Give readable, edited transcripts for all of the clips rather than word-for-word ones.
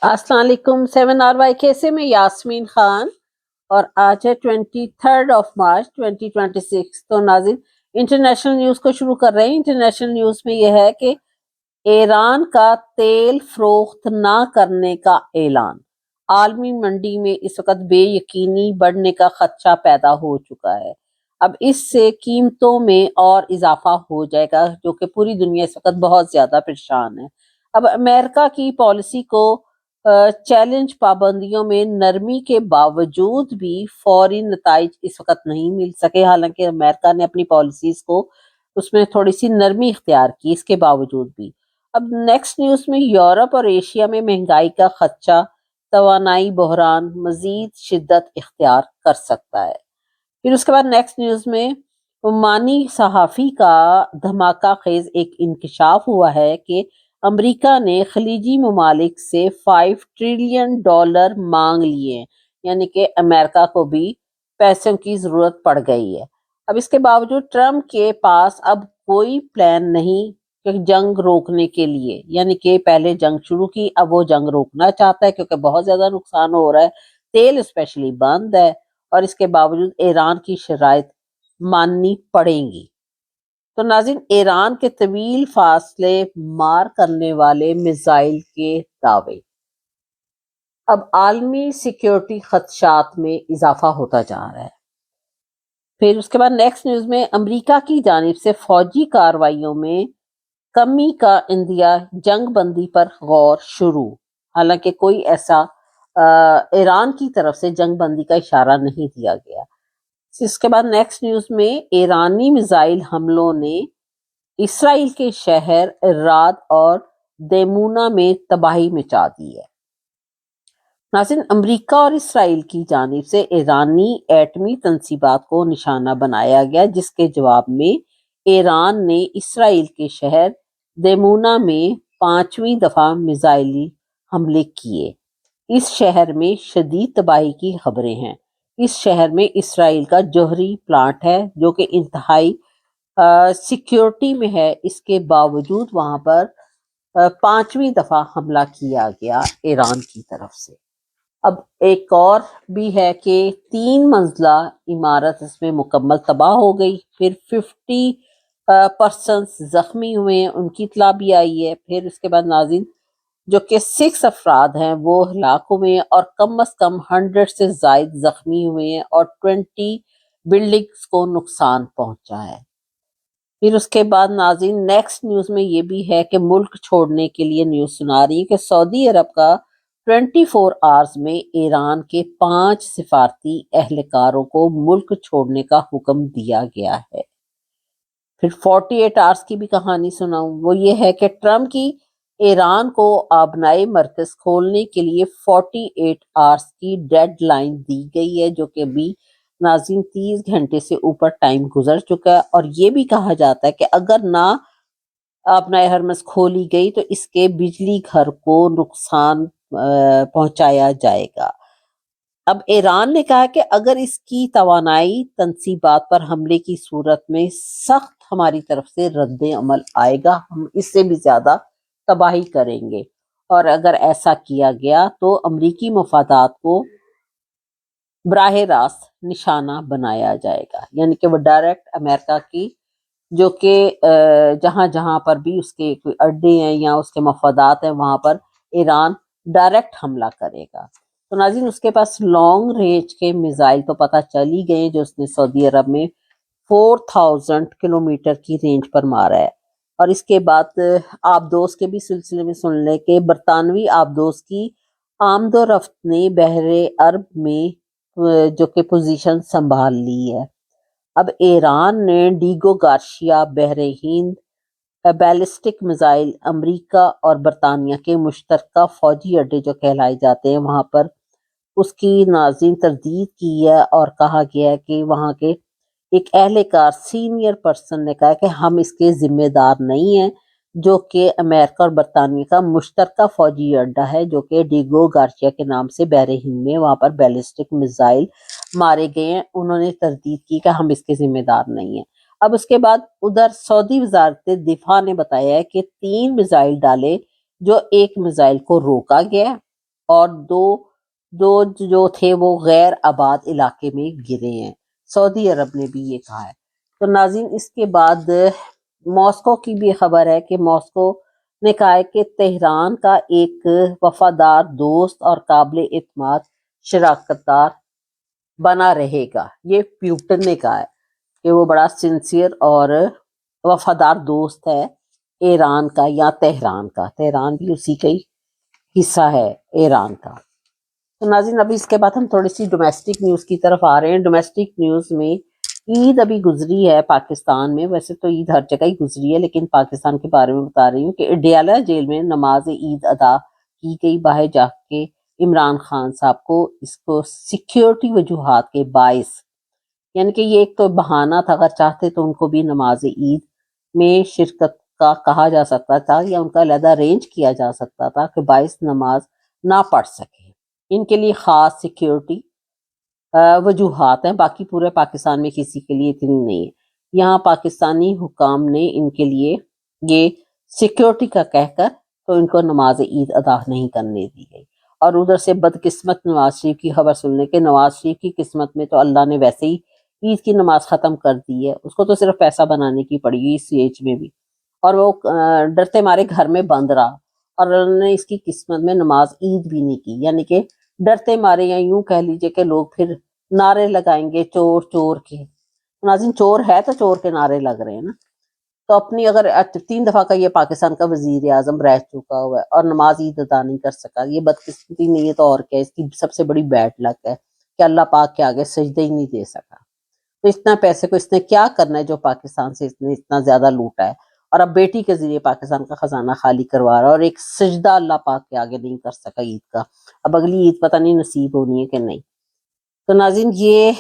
अस्सलाम वालेकुम। 7 RY से मैं यास्मीन खान और आज है 23 मार्च 2026। तो नाज़रीन, इंटरनेशनल न्यूज़ को शुरू कर रहे हैं। इंटरनेशनल न्यूज़ में यह है कि ईरान का तेल फरोख्त ना करने का ऐलान। आलमी मंडी में इस वक्त बेयकीनी बढ़ने का खदशा पैदा हो चुका है। अब इससे कीमतों में और इजाफा हो जाएगा, जो कि पूरी दुनिया इस वक्त बहुत ज्यादा परेशान है। अब अमेरिका की पॉलिसी को चैलेंज पाबंदियों में नरमी के बावजूद भी फौरी नताइज इस वक्त नहीं मिल सके। हालांकि अमेरिका ने अपनी पॉलिसीज को उसमें थोड़ी सी नरमी इख्तियार की, इसके बावजूद भी। अब नेक्स्ट न्यूज में यूरोप और एशिया में महंगाई का खदशा, तवानाई बहरान मजीद शिद्दत इख्तियार कर सकता है। फिर उसके बाद नेक्स्ट न्यूज में ओमानी सहाफ़ी का धमाका खेज एक इंकशाफ हुआ है कि अमेरिका ने खलीजी ममालिक से $5 ट्रिलियन मांग लिए, यानी कि अमेरिका को भी पैसों की जरूरत पड़ गई है। अब इसके बावजूद ट्रम्प के पास अब कोई प्लान नहीं कि जंग रोकने के लिए, यानी कि पहले जंग शुरू की, अब वो जंग रोकना चाहता है क्योंकि बहुत ज्यादा नुकसान हो रहा है, तेल स्पेशली बंद है, और इसके बावजूद ईरान की शराइत माननी पड़ेंगी। तो नाज़रीन, ईरान के तवील फासले मार करने वाले मिसाइल के दावे। अब आलमी सिक्योरिटी खदशात में इजाफा होता जा रहा है। फिर उसके बाद नेक्स्ट न्यूज में अमेरिका की जानिब से फौजी कार्रवाइयों में कमी का इंदिया, जंग बंदी पर गौर शुरू। हालांकि कोई ऐसा ईरान की तरफ से जंग बंदी का इशारा नहीं दिया गया। इसके बाद नेक्स्ट न्यूज में ईरानी मिसाइल हमलों ने इसराइल के शहर राद और देमूना में तबाही मचा दी है। नाज़रीन, अमेरिका और इसराइल की जानिब से ईरानी एटमी तंसीबात को निशाना बनाया गया, जिसके जवाब में ईरान ने इसराइल के शहर देमूना में 5वीं दफा मिसाइली हमले किए। इस शहर में शदीद तबाही की खबरें हैं। इस शहर में इसराइल का जौहरी प्लांट है, जो कि इंतहाई सिक्योरिटी में है। इसके बावजूद वहां पर 5वीं दफा हमला किया गया ईरान की तरफ से। अब एक और भी है कि 3 मंजिला इमारत इसमें मुकम्मल तबाह हो गई। फिर 50% जख्मी हुए हैं, उनकी इतला भी आई है। फिर उसके बाद नाज़रीन, जो कि 6 अफराद हैं वो हलाक हुए हैं और कम अज कम 100 से जायद जख्मी हुए हैं और 20 बिल्डिंग्स को नुकसान पहुंचा है। फिर उसके बाद नाज़रीन, नेक्स्ट न्यूज में ये भी है कि मुल्क छोड़ने के लिए न्यूज सुना रही है कि सऊदी अरब का 24 आवर्स में ईरान के 5 सिफारती एहलकारों को मुल्क छोड़ने का हुक्म दिया गया है। फिर 48 आवर्स की भी कहानी सुनाऊं, वो ये है कि ट्रम्प की ईरान को आबनाई मरकज खोलने के लिए 48 आवर्स की डेडलाइन दी गई है, जो कि अभी नाज़रीन 30 घंटे से ऊपर टाइम गुजर चुका है। और ये भी कहा जाता है कि अगर ना आबनाई हरमस खोली गई तो इसके बिजली घर को नुकसान पहुंचाया जाएगा। अब ईरान ने कहा कि अगर इसकी तवानाई तंसीबात पर हमले की सूरत में सख्त हमारी तरफ से रद्द अमल आएगा, हम इससे भी ज्यादा तबाही करेंगे। और अगर ऐसा किया गया तो अमरीकी मफादात को बराह रास्त निशाना बनाया जाएगा, यानी कि वो डायरेक्ट अमेरिका की, जो कि जहां जहां पर भी उसके कोई अड्डे हैं या उसके मफादात हैं, वहां पर ईरान डायरेक्ट हमला करेगा। तो नाज़रीन, उसके पास लॉन्ग रेंज के मिसाइल तो पता चल ही गए, जो उसने सऊदी अरब में 4000 किलोमीटर की रेंज पर मारा है। और इसके बाद आबदोस के भी सिलसिले में सुन ले कि बरतानवी आबदोस की आमदोरफ्त ने बहरे अरब में जो कि पोजीशन संभाल ली है। अब ईरान ने डीगो गार्शिया बहरे हिंद बैलिस्टिक मिसाइल अमेरिका और बरतानिया के मुश्तरका फौजी अड्डे जो कहलाए जाते हैं, वहां पर उसकी नाज़रीन तरदीद की है। और कहा गया है कि वहां के एक एहलकार सीनियर पर्सन ने कहा कि हम इसके जिम्मेदार नहीं हैं, जो कि अमेरिका और बरतानिया का मुश्तरका फौजी अड्डा है, जो कि डीगो गार्शिया के नाम से बहरे हिंद में वहां पर बैलिस्टिक मिसाइल मारे गए हैं। उन्होंने तरदीद की कि हम इसके जिम्मेदार नहीं हैं। अब उसके बाद उधर सऊदी वजारत दिफा ने बताया है कि 3 मिसाइल डाले, जो एक मिसाइल को रोका गया, اور دو جو تھے وہ غیر آباد علاقے میں گرے ہیں۔ سعودی عرب نے بھی یہ کہا ہے۔ تو ناظرین اس کے بعد ماسکو کی بھی خبر ہے کہ ماسکو نے کہا ہے کہ تہران کا ایک وفادار دوست اور قابل اعتماد شراکت دار بنا رہے گا۔ یہ پیوٹن نے کہا ہے کہ وہ بڑا سنسیئر اور وفادار دوست ہے ایران کا یا تہران کا۔ تہران بھی اسی کا ہی حصہ ہے ایران کا۔ تو ناظرین ابھی اس کے بعد ہم تھوڑی سی ڈومیسٹک نیوز کی طرف آ رہے ہیں۔ ڈومیسٹک نیوز میں عید ابھی گزری ہے پاکستان میں، ویسے تو عید ہر جگہ ہی گزری ہے لیکن پاکستان کے بارے میں بتا رہی ہوں کہ اڈیالہ جیل میں نماز عید ادا کی گئی باہر جا کے عمران خان صاحب کو، اس کو سیکیورٹی وجوہات کے باعث، یعنی کہ یہ ایک تو بہانہ تھا، اگر چاہتے تو ان کو بھی نماز عید میں شرکت کا کہا جا سکتا تھا یا ان کا علیحدہ ارینج کیا جا سکتا تھا کہ باعث نماز نہ پڑھ سکے۔ ان کے لیے خاص سیکیورٹی وجوہات ہیں، باقی پورے پاکستان میں کسی کے لیے اتنی نہیں ہے۔ یہاں پاکستانی حکام نے ان کے لیے یہ سیکیورٹی کا کہہ کر تو ان کو نماز عید ادا نہیں کرنے دی گئی۔ اور ادھر سے بدقسمت نواز شریف کی خبر سننے کے، نواز شریف کی قسمت میں تو اللہ نے ویسے ہی عید کی نماز ختم کر دی ہے، اس کو تو صرف پیسہ بنانے کی پڑی ہوئی اس ایج میں بھی، اور وہ ڈرتے مارے گھر میں بند رہا، اور انہوں نے اس کی قسمت میں نماز عید بھی نہیں کی، یعنی کہ ڈرتے مارے، یا یوں کہہ لیجئے کہ لوگ پھر نعرے لگائیں گے چور چور کے۔ ناظرین چور ہے تو چور کے نعرے لگ رہے ہیں نا۔ تو اپنی اگر 3 دفعہ کا یہ پاکستان کا وزیر اعظم رہ چکا ہوا ہے اور نماز عید ادا نہیں کر سکا، یہ بدقسمتی نہیں ہے تو اور کیا، اس کی سب سے بڑی بیڈ لک ہے کہ اللہ پاک کے آگے سجدے ہی نہیں دے سکا۔ تو اتنا پیسے کو اس نے کیا کرنا ہے جو پاکستان سے اس نے اتنا زیادہ لوٹا ہے، اور اب بیٹی کے ذریعے پاکستان کا خزانہ خالی کروا رہا ہے، اور ایک سجدہ اللہ پاک کے آگے نہیں کر سکا عید کا۔ اب اگلی عید پتہ نہیں نصیب ہونی ہے کہ نہیں۔ تو ناظرین یہ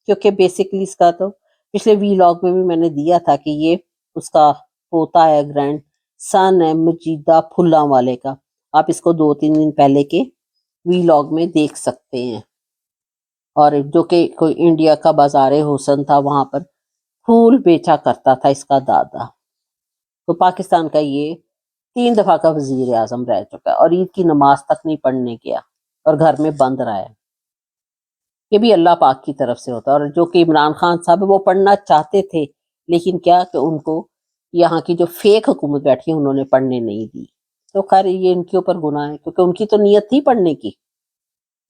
کیونکہ بیسکلی اس کا تو پچھلے وی لاگ میں بھی میں نے دیا تھا کہ یہ اس کا پوتا ہے، گرینڈ سن ہے مجیدہ پھلاں والے کا، آپ اس کو 2-3 دن پہلے کے وی لاگ میں دیکھ سکتے ہیں، اور جو کہ کوئی انڈیا کا بازار حسن تھا وہاں پر پھول بیچا کرتا تھا اس کا دادا۔ تو پاکستان کا یہ 3 دفعہ کا وزیر اعظم رہ چکا ہے، اور عید کی نماز تک نہیں پڑھنے گیا اور گھر میں بند رہا ہے۔ یہ بھی اللہ پاک کی طرف سے ہوتا ہے، اور جو کہ عمران خان صاحب وہ پڑھنا چاہتے تھے لیکن کیا کہ ان کو یہاں کی جو فیک حکومت بیٹھی ہے انہوں نے پڑھنے نہیں دی۔ تو خیر یہ ان کے اوپر گناہ ہے کیونکہ ان کی تو نیت تھی پڑھنے کی۔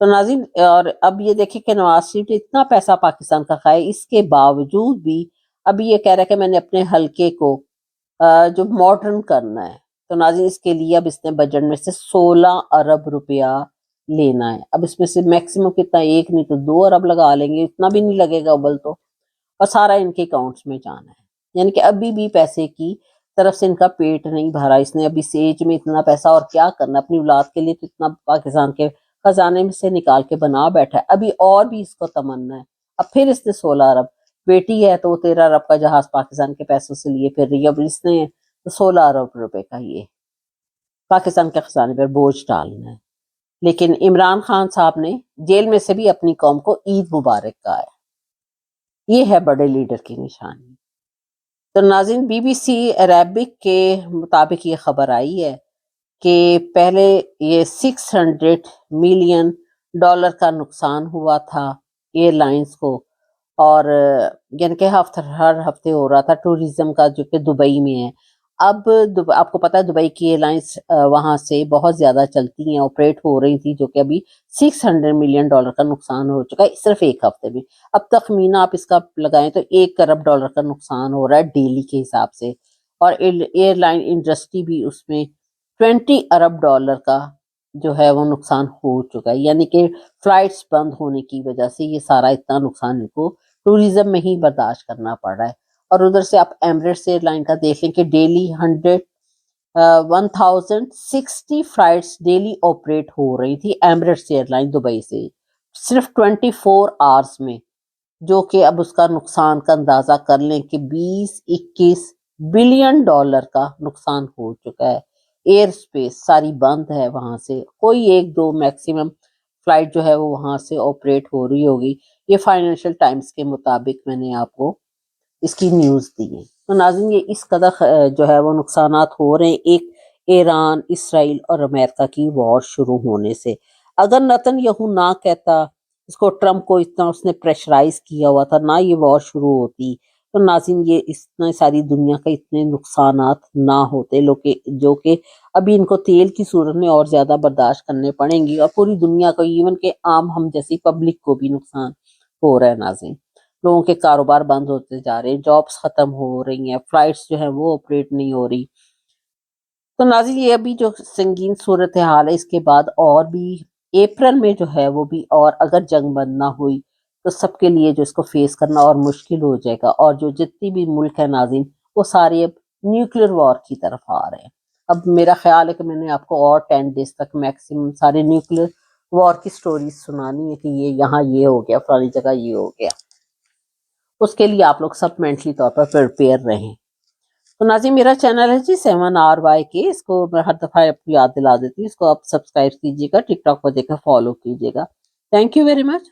تو ناظرین اور اب یہ دیکھیں کہ نواز شریف نے اتنا پیسہ پاکستان کا کھایا، اس کے باوجود بھی ابھی یہ کہہ رہا ہے کہ میں نے اپنے حلقے کو جو ماڈرن کرنا ہے۔ تو ناظرین اس کے لیے اب اس نے بجٹ میں سے 16 ارب روپیہ لینا ہے۔ اب اس میں سے میکسیمم کتنا، 1 نہیں تو 2 ارب لگا لیں گے، اتنا بھی نہیں لگے گا ابل تو، اور سارا ان کے اکاؤنٹس میں جانا ہے۔ یعنی کہ ابھی بھی پیسے کی طرف سے ان کا پیٹ نہیں بھرا، اس نے ابھی سے ایج میں اتنا پیسہ اور کیا کرنا، اپنی اولاد کے لیے تو اتنا پاکستان کے خزانے میں سے نکال کے بنا بیٹھا ہے، ابھی اور بھی اس کو تمنا ہے۔ اب پھر اس نے 16 ارب، بیٹی ہے تو وہ 13 ارب کا جہاز پاکستان کے پیسوں سے لیے پھر رہی ہے، اب اس نے 16 ارب روپے کا یہ پاکستان کے خزانے پر بوجھ ڈالنا ہے۔ لیکن عمران خان صاحب نے جیل میں سے بھی اپنی قوم کو عید مبارک کہا ہے۔ یہ ہے بڑے لیڈر کی نشانی۔ تو ناظرین بی بی سی عربک کے مطابق یہ خبر آئی ہے کہ پہلے یہ $600 ملین کا نقصان ہوا تھا ایئر لائنز کو، اور یعنی کہ ہر ہفتے ہو رہا تھا ٹوریزم کا جو کہ دبئی میں ہے۔ اب آپ کو پتا ہے دبئی کی ایئر لائنز وہاں سے بہت زیادہ چلتی ہیں، آپریٹ ہو رہی تھی، جو کہ ابھی $600 ملین کا نقصان ہو چکا ہے صرف ایک ہفتے میں۔ اب تخمینہ آپ اس کا لگائیں تو $1 ارب کا نقصان ہو رہا ہے ڈیلی کے حساب سے، اور ایئر لائن انڈسٹری بھی اس میں $20 ارب کا جو ہے وہ نقصان ہو چکا ہے، یعنی کہ فلائٹس بند ہونے کی وجہ سے یہ سارا اتنا نقصان ان کو ٹوریزم میں ہی برداشت کرنا پڑ رہا ہے۔ اور ادھر سے آپ ایمریٹس ایئر لائن کا دیکھ لیں کہ ڈیلی 1060 فلائٹس ڈیلی آپریٹ ہو رہی تھی ایمریٹس ایئر لائن دبئی سے صرف 24 آورز میں، جو کہ اب اس کا نقصان کا اندازہ کر لیں کہ $20-21 بلین کا نقصان ہو چکا ہے۔ ایئر سپیس ساری بند ہے، وہاں سے کوئی 1-2 میکسیمم فلائٹ جو ہے وہ وہاں سے آپریٹ ہو رہی ہوگی۔ یہ فائنینشل ٹائمز کے مطابق میں نے آپ کو اس کی نیوز دی ہے۔ تو ناظرین یہ اس قدر جو ہے وہ نقصانات ہو رہے ہیں ایک ایران، اسرائیل اور امریکہ کی وار شروع ہونے سے۔ अगर नेतन्याहू ना कहता, इसको ट्रम्प को इतना उसने प्रेशराइज किया हुआ था, ना ये वॉर शुरू होती, तो नाज़रीन ये इतने सारी दुनिया के इतने नुकसानात ना होते, लोग के जो कि अभी इनको तेल की सूरत में और ज्यादा बर्दाश्त करने पड़ेंगी, और पूरी दुनिया को, इवन के आम हम जैसी पब्लिक को भी नुकसान हो रहा है नाज़रीन। लोगों के कारोबार बंद होते जा रहे हैं, जॉब्स खत्म हो रही हैं, फ्लाइट्स जो है वो ऑपरेट नहीं हो रही। तो नाज़रीन ये अभी जो संगीन सूरत हाल है, इसके बाद और भी अप्रैल में जो है वो भी, और अगर जंग बंद ना हुई तो सबके लिए जो इसको फेस करना और मुश्किल हो जाएगा, और जो जितनी भी मुल्क है नाज़रीन, वो सारे अब न्यूक्लियर वॉर की तरफ आ रहे हैं। अब मेरा ख्याल है कि मैंने आपको और 10 डेज तक मैक्सिमम सारे न्यूक्लियर वॉर की स्टोरीज सुनानी है कि ये यहाँ ये हो गया, फलानी जगह ये हो गया। उसके लिए आप लोग सब मेंटली तौर पर प्रिपेयर रहें। तो नाज़रीन मेरा चैनल है जी 7RYK, इसको मैं हर दफ़ा आपको याद दिला देती हूँ, इसको आप सब्सक्राइब कीजिएगा, टिकटॉक पर देखकर फॉलो कीजिएगा। Thank you very much.